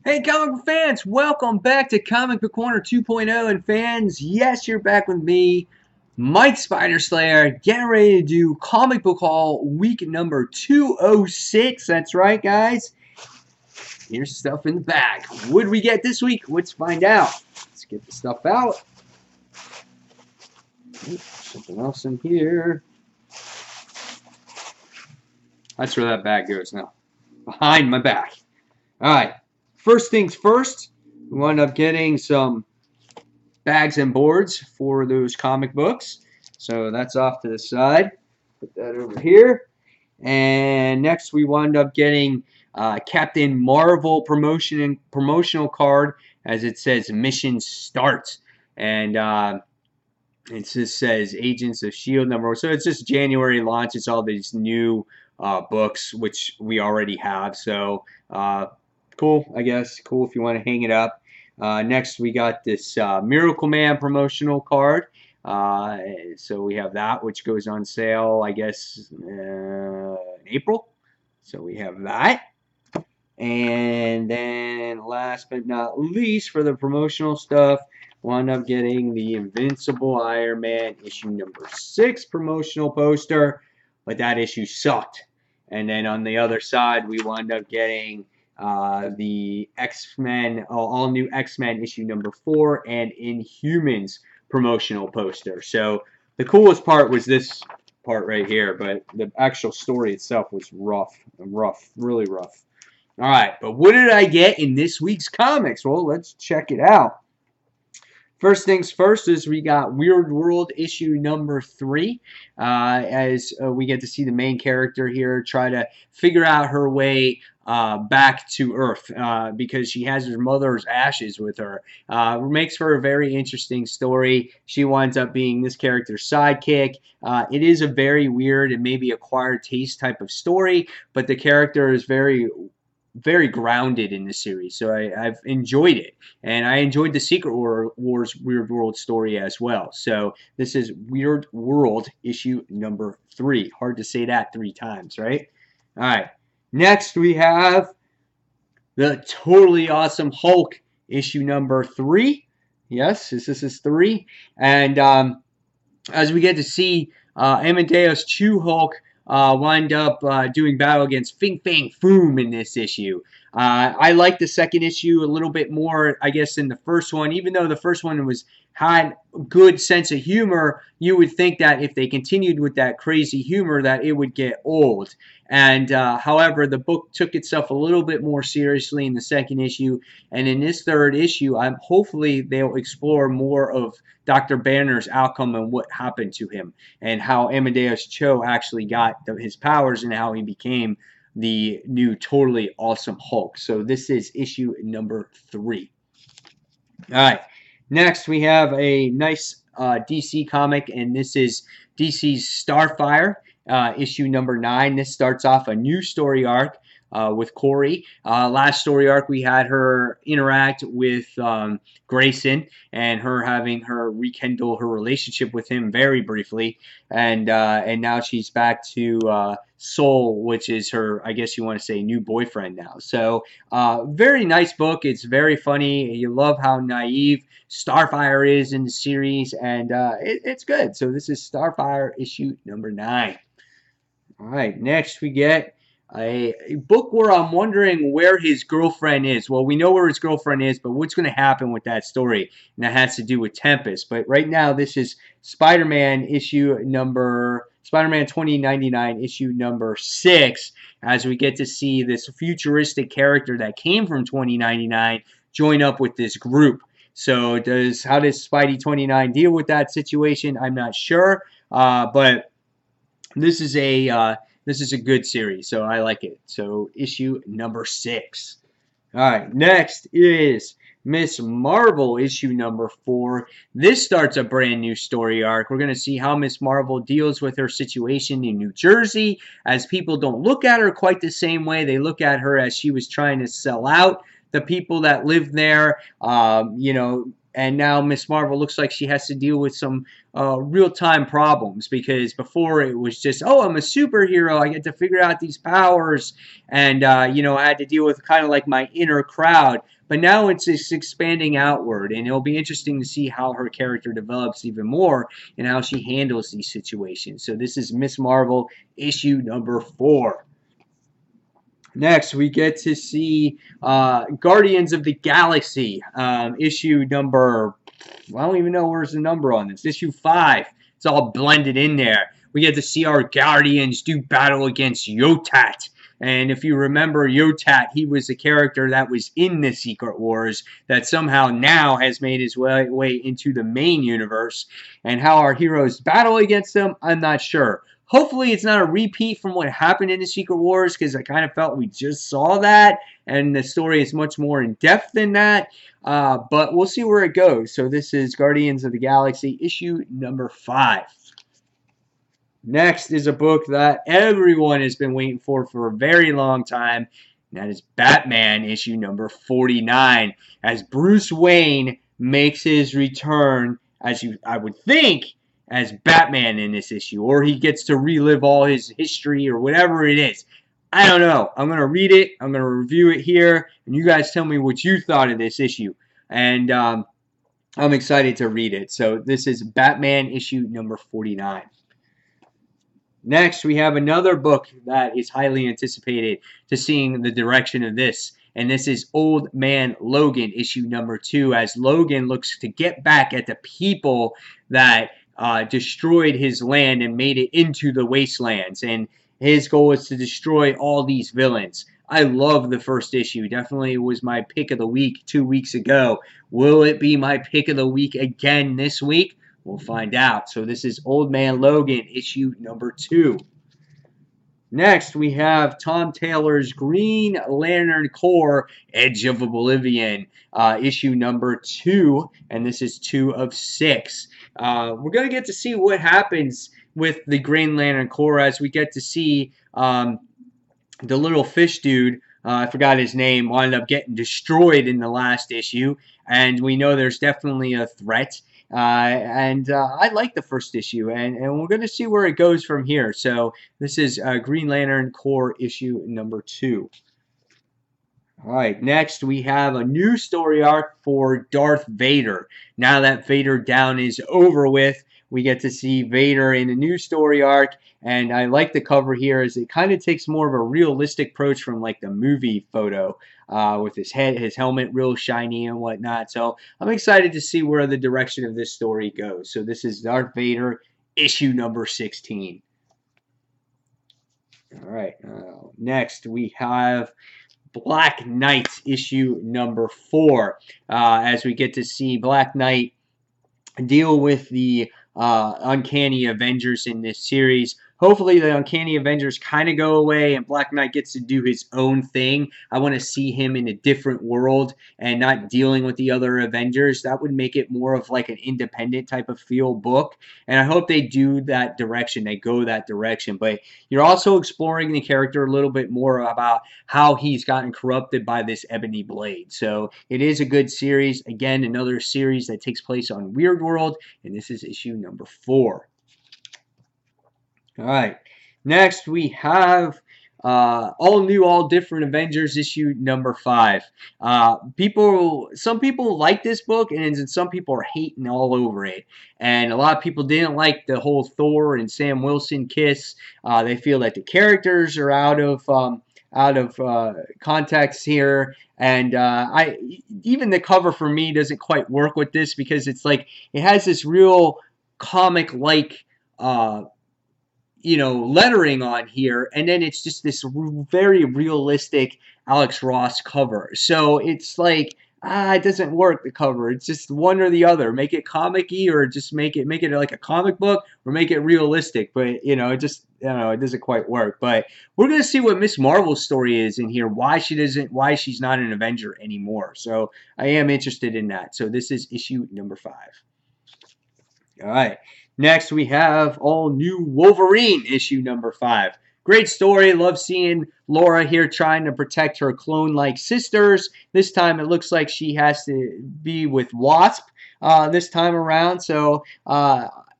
Hey, comic book fans, welcome back to Comic Book Corner 2.0. And fans, yes, you're back with me, Mike Spider Slayer, getting ready to do Comic Book Haul week number 206. That's right, guys. Here's stuff in the bag. What did we get this week? Let's find out. Let's get the stuff out. Something else in here. That's where that bag goes now. Behind my back. All right. First things first, we wound up getting some bags and boards for those comic books. So that's off to the side. Put that over here. And next we wound up getting Captain Marvel promotional card, as it says Mission Start. And it just says Agents of S.H.I.E.L.D. number. So it's just January launch. It's all these new books, which we already have. So cool, I guess. Cool if you want to hang it up. Next, we got this Miracle Man promotional card. So we have that, which goes on sale, I guess, in April. So we have that. And then last but not least, for the promotional stuff, wound up getting the Invincible Iron Man issue number 6 promotional poster. But that issue sucked. And then on the other side, we wound up getting the X-Men, all new X-Men issue number 4 and Inhumans promotional poster. So the coolest part was this part right here, but the actual story itself was rough, really rough. All right, but what did I get in this week's comics? Well, let's check it out. First things first is we got Weird World issue number 3, as we get to see the main character here try to figure out her way back to Earth because she has her mother's ashes with her. Makes for a very interesting story. She winds up being this character's sidekick. It is a very weird and maybe acquired taste type of story, but the character is very grounded in the series, so I've enjoyed it, and I enjoyed the Secret Wars Weird World story as well. So this is Weird World issue number 3. Hard to say that 3 times, right? All right. Next we have the totally awesome Hulk issue number 3. Yes, this is 3, and as we get to see Amadeus Chew Hulk wind up doing battle against Fing Fang Foom in this issue. I like the second issue a little bit more, I guess, than the first one. Even though the first one had good sense of humor, you would think that if they continued with that crazy humor that it would get old. And however, the book took itself a little bit more seriously in the second issue. And in this third issue, hopefully they'll explore more of Dr. Banner's outcome and what happened to him, and how Amadeus Cho actually got his powers and how he became the new totally awesome Hulk. So this is issue number 3. All right. Next, we have a nice DC comic, and this is DC's Starfire, issue number 9. This starts off a new story arc with Corey. Last story arc, we had her interact with Grayson, and her having her rekindle her relationship with him very briefly, and now she's back to Soul, which is her, I guess you want to say, new boyfriend now. So very nice book. It's very funny. You love how naive Starfire is in the series, and it's good. So this is Starfire issue number 9. All right, next we get a book where I'm wondering where his girlfriend is. Well, we know where his girlfriend is, but what's going to happen with that story? And that has to do with Tempest. But right now, this is Spider-Man 2099 issue number 6, as we get to see this futuristic character that came from 2099 join up with this group. So how does Spidey 29 deal with that situation? I'm not sure, but this is a good series, so I like it. So issue number 6. All right, next is Miss Marvel issue number 4. This starts a brand new story arc. We're going to see how Miss Marvel deals with her situation in New Jersey, as people don't look at her quite the same way. They look at her as she was trying to sell out the people that live there. and now Miss Marvel looks like she has to deal with some real-time problems, because before it was just, oh, I'm a superhero, I get to figure out these powers, and you know, I had to deal with kind of like my inner crowd. But now it's just expanding outward, and it'll be interesting to see how her character develops even more and how she handles these situations. So this is Miss Marvel issue number 4. Next, we get to see Guardians of the Galaxy, issue number, I don't even know where's the number on this, issue 5. It's all blended in there. We get to see our Guardians do battle against Yotat. And if you remember Yotat, he was a character that was in the Secret Wars that somehow now has made his way into the main universe. And how our heroes battle against them, I'm not sure. Hopefully it's not a repeat from what happened in the Secret Wars, because I kind of felt we just saw that, and the story is much more in-depth than that. But we'll see where it goes. So this is Guardians of the Galaxy, issue number 5. Next is a book that everyone has been waiting for a very long time, and that is Batman, issue number 49, as Bruce Wayne makes his return, I would think, as Batman in this issue, or he gets to relive all his history or whatever it is. I don't know. I'm going to read it. I'm going to review it here, and you guys tell me what you thought of this issue. And I'm excited to read it. So this is Batman issue number 49. Next, we have another book that is highly anticipated to seeing the direction of this. And this is Old Man Logan, issue number 2, as Logan looks to get back at the people that destroyed his land and made it into the wastelands. And his goal is to destroy all these villains. I love the first issue. Definitely was my pick of the week 2 weeks ago. Will it be my pick of the week again this week? We'll find out. So this is Old Man Logan, issue number 2. Next, we have Tom Taylor's Green Lantern Corps, Edge of Oblivion, issue number 2, and this is 2 of 6. We're going to get to see what happens with the Green Lantern Corps as we get to see the little fish dude, I forgot his name, wound up getting destroyed in the last issue, and we know there's definitely a threat. I like the first issue, and we're going to see where it goes from here. So this is Green Lantern Corps issue number 2. All right, next we have a new story arc for Darth Vader. Now that Vader Down is over with, we get to see Vader in a new story arc, and I like the cover here as it kind of takes more of a realistic approach from like the movie photo, with his helmet real shiny and whatnot. So I'm excited to see where the direction of this story goes. So this is Darth Vader, issue number 16. All right, next we have Black Knight, issue number 4, as we get to see Black Knight deal with the Uncanny Avengers in this series. Hopefully the Uncanny Avengers kind of go away and Black Knight gets to do his own thing. I want to see him in a different world and not dealing with the other Avengers. That would make it more of like an independent type of feel book. And I hope they do that direction. They go that direction. But you're also exploring the character a little bit more about how he's gotten corrupted by this Ebony Blade. So it is a good series. Again, another series that takes place on Weird World. And this is issue number 4. All right, next we have all new, all different Avengers issue number 5. Some people like this book, and some people are hating all over it. And a lot of people didn't like the whole Thor and Sam Wilson kiss. They feel that the characters are out of context here, and even the cover for me doesn't quite work with this, because it's like it has this real comic-like lettering on here, and then it's just this very realistic Alex Ross cover. So it's like, it doesn't work, the cover. It's just one or the other. Make it comic-y, or just make it like a comic book, or make it realistic. But it doesn't quite work. But we're gonna see what Miss Marvel's story is in here, why she's not an Avenger anymore. So I am interested in that. So this is issue number 5. All right. Next, we have all new Wolverine, issue number 5. Great story. Love seeing Laura here trying to protect her clone-like sisters. This time, it looks like she has to be with Wasp. this time around. So,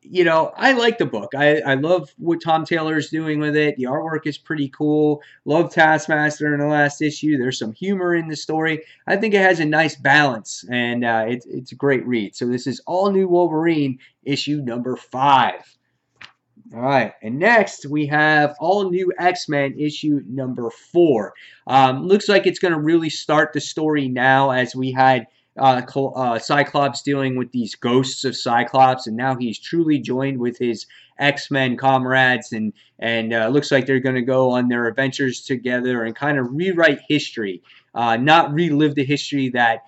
you know, I like the book. I love what Tom Taylor is doing with it. The artwork is pretty cool. Love Taskmaster in the last issue. There's some humor in the story. I think it has a nice balance, and it's a great read. So this is All New Wolverine, issue number 5. All right, and next we have All New X-Men issue number 4. Looks like it's going to really start the story now, as we had Cyclops dealing with these ghosts of Cyclops, and now he's truly joined with his X-Men comrades, and looks like they're going to go on their adventures together and kind of rewrite history, not relive the history that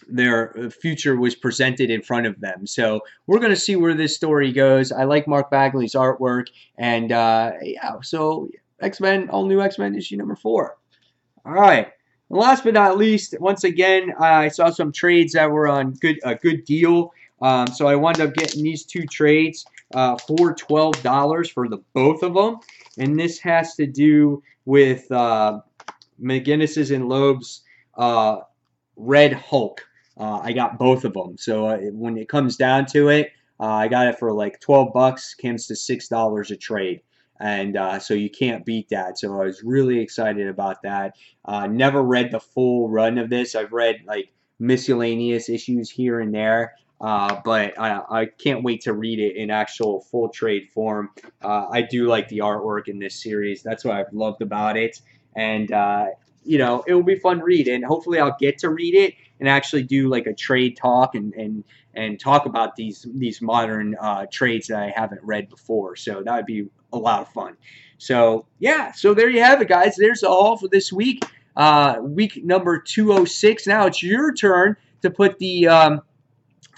their future was presented in front of them. So we're going to see where this story goes. I like Mark Bagley's artwork, and yeah, so X-Men, All New X-Men issue number 4. All right. And last but not least, once again, I saw some trades that were on a good deal. So I wound up getting these 2 trades for $12 for the both of them. And this has to do with McGinnis's and Loeb's Red Hulk. I got both of them. So when it comes down to it, I got it for like 12 bucks, comes to $6 a trade. And so you can't beat that. So I was really excited about that. Never read the full run of this. I've read like miscellaneous issues here and there. But I can't wait to read it in actual full trade form. I do like the artwork in this series. That's what I've loved about it. And you know, it will be fun to read, and hopefully I'll get to read it and actually do like a trade talk and talk about these modern trades that I haven't read before. So that would be a lot of fun. So yeah, so there you have it, guys. There's all for this week. Week number 206. Now it's your turn to put the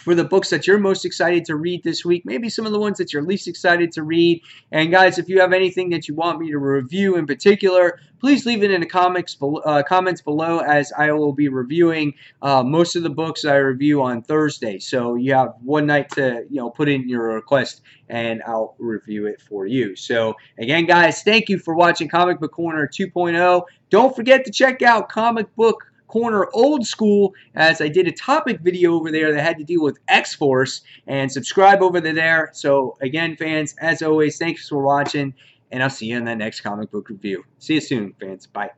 for the books that you're most excited to read this week, maybe some of the ones that you're least excited to read. And guys, if you have anything that you want me to review in particular, please leave it in the comments below, as I will be reviewing most of the books I review on Thursday. So you have one night to put in your request, and I'll review it for you. So again, guys, thank you for watching Comic Book Corner 2.0. Don't forget to check out Comic Book Corner Old School, as I did a topic video over there that had to deal with X-Force, and subscribe over there. So again, fans, as always, thanks for watching, and I'll see you in the next comic book review. See you soon, fans. Bye.